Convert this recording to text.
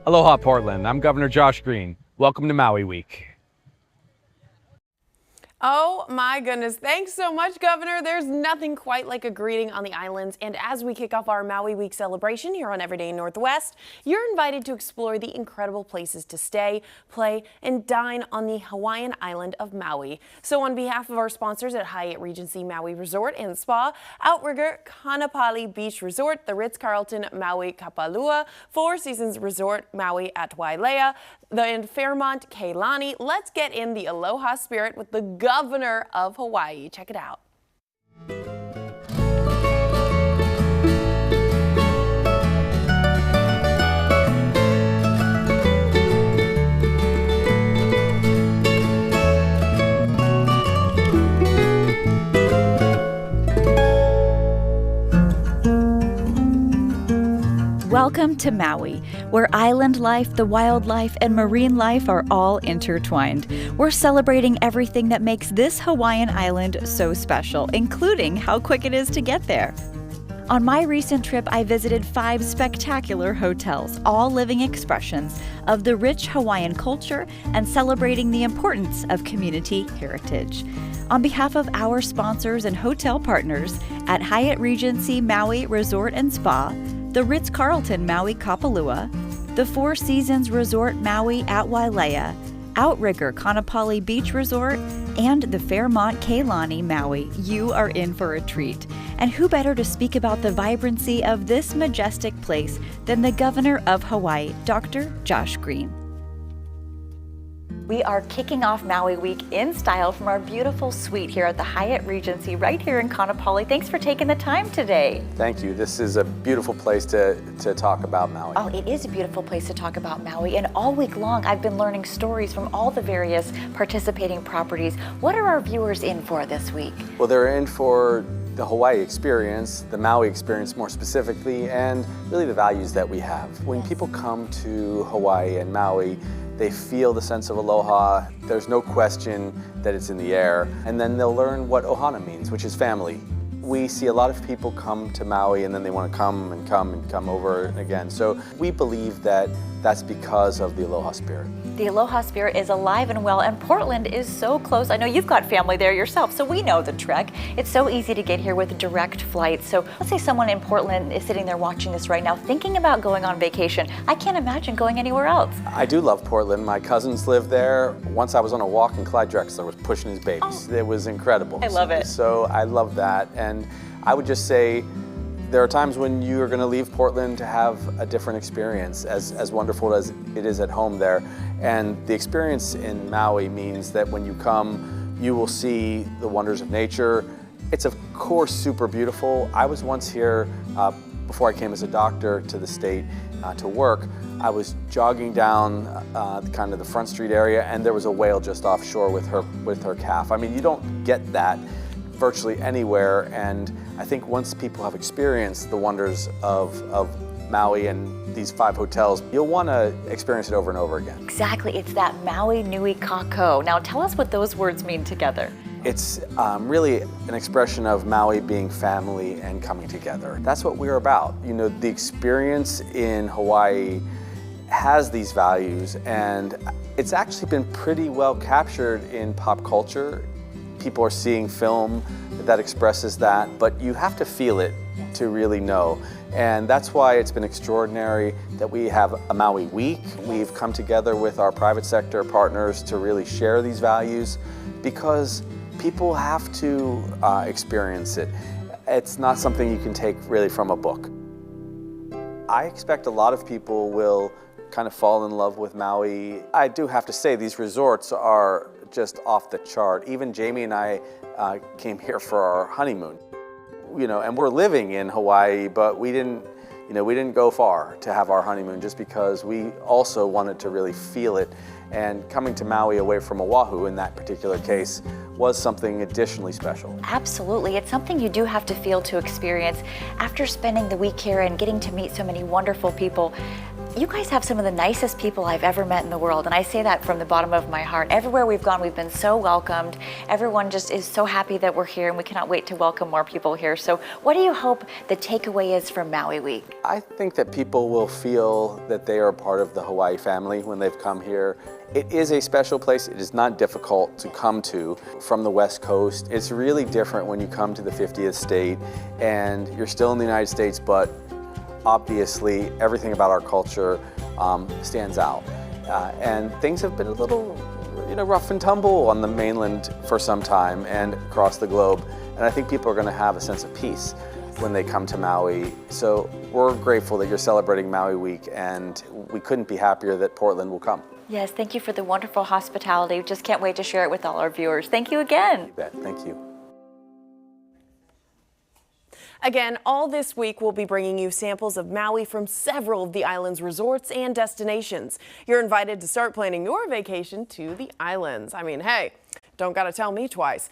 Aloha, Portland. I'm Governor Josh Green. Welcome to Maui Week. Oh my goodness. Thanks so much, Governor. There's nothing quite like a greeting on the islands. And as we kick off our Maui Week celebration here on Everyday Northwest, you're invited to explore the incredible places to stay, play, and dine on the Hawaiian island of Maui. So on behalf of our sponsors at Hyatt Regency Maui Resort and Spa, Outrigger Kaanapali Beach Resort, the Ritz-Carlton Maui Kapalua, Four Seasons Resort Maui at Wailea, and Fairmont Keilani, let's get in the aloha spirit with the Governor of Hawaii. Check it out. Welcome to Maui, where island life, the wildlife, and marine life are all intertwined. We're celebrating everything that makes this Hawaiian island so special, including how quick it is to get there. On my recent trip, I visited 5 spectacular hotels, all living expressions of the rich Hawaiian culture and celebrating the importance of community heritage. On behalf of our sponsors and hotel partners at Hyatt Regency Maui Resort and Spa, the Ritz-Carlton Maui Kapalua, the Four Seasons Resort Maui at Wailea, Outrigger Kaanapali Beach Resort, and the Fairmont Keilani Maui, you are in for a treat. And who better to speak about the vibrancy of this majestic place than the Governor of Hawaii, Dr. Josh Green. We are kicking off Maui Week in style from our beautiful suite here at the Hyatt Regency right here in Kaanapali. Thanks for taking the time today. Thank you. This is a beautiful place to talk about Maui. Oh, it is a beautiful place to talk about Maui. And all week long, I've been learning stories from all the various participating properties. What are our viewers in for this week? Well, they're in for the Hawaii experience, the Maui experience more specifically, and really the values that we have. When people come to Hawaii and Maui, they feel the sense of aloha. There's no question that it's in the air. And then they'll learn what ohana means, which is family. We see a lot of people come to Maui and then they want to come and come over again. So we believe that that's because of the aloha spirit. The aloha spirit is alive and well, and Portland is so close. I know you've got family there yourself, so we know the trek. It's so easy to get here with direct flights. So let's say someone in Portland is sitting there watching this right now, thinking about going on vacation. I can't imagine going anywhere else. I do love Portland. My cousins live there. Once I was on a walk and Clyde Drexler was pushing his babies. Oh. It was incredible. I love it. So I love that. And I would just say, there are times when you are going to leave Portland to have a different experience, as wonderful as it is at home there. And the experience in Maui means that when you come, you will see the wonders of nature. It's of course super beautiful. I was once here before I came as a doctor to the state to work. I was jogging down kind of the Front Street area, and there was a whale just offshore with her calf. I mean, you don't get that virtually anywhere, and I think once people have experienced the wonders of Maui and these 5 hotels, you'll want to experience it over and over again. Exactly, it's that Maui Nui Kako. Now tell us what those words mean together. It's really an expression of Maui being family and coming together. That's what we're about. You know, the experience in Hawaii has these values, and it's actually been pretty well captured in pop culture. People are seeing film that expresses that, but you have to feel it to really know. And that's why it's been extraordinary that we have a Maui Week. We've come together with our private sector partners to really share these values, because people have to experience it. It's not something you can take really from a book. I expect a lot of people will kind of fall in love with Maui. I do have to say, these resorts are just off the chart. Even Jamie and I came here for our honeymoon. You know, and we're living in Hawaii, but we didn't go far to have our honeymoon, just because we also wanted to really feel it. And coming to Maui away from Oahu in that particular case was something additionally special. Absolutely, it's something you do have to feel to experience. After spending the week here and getting to meet so many wonderful people, You guys have some of the nicest people I've ever met in the world, and I say that from the bottom of my heart. Everywhere we've gone, we've been so welcomed. Everyone just is so happy that we're here, and we cannot wait to welcome more people here. So what do you hope the takeaway is from Maui Week? I think that people will feel that they are part of the Hawaii family when they've come here. It is a special place. It is not difficult to come to from the West Coast. It's really different when you come to the 50th state and you're still in the United States, but obviously everything about our culture stands out. And things have been a little rough and tumble on the mainland for some time and across the globe. And I think people are going to have a sense of peace when they come to Maui. So we're grateful that you're celebrating Maui Week, and we couldn't be happier that Portland will come. Yes, thank you for the wonderful hospitality. Just can't wait to share it with all our viewers. Thank you again. You bet. Thank you. Again, all this week we'll be bringing you samples of Maui from several of the island's resorts and destinations. You're invited to start planning your vacation to the islands. I mean, hey, don't gotta tell me twice.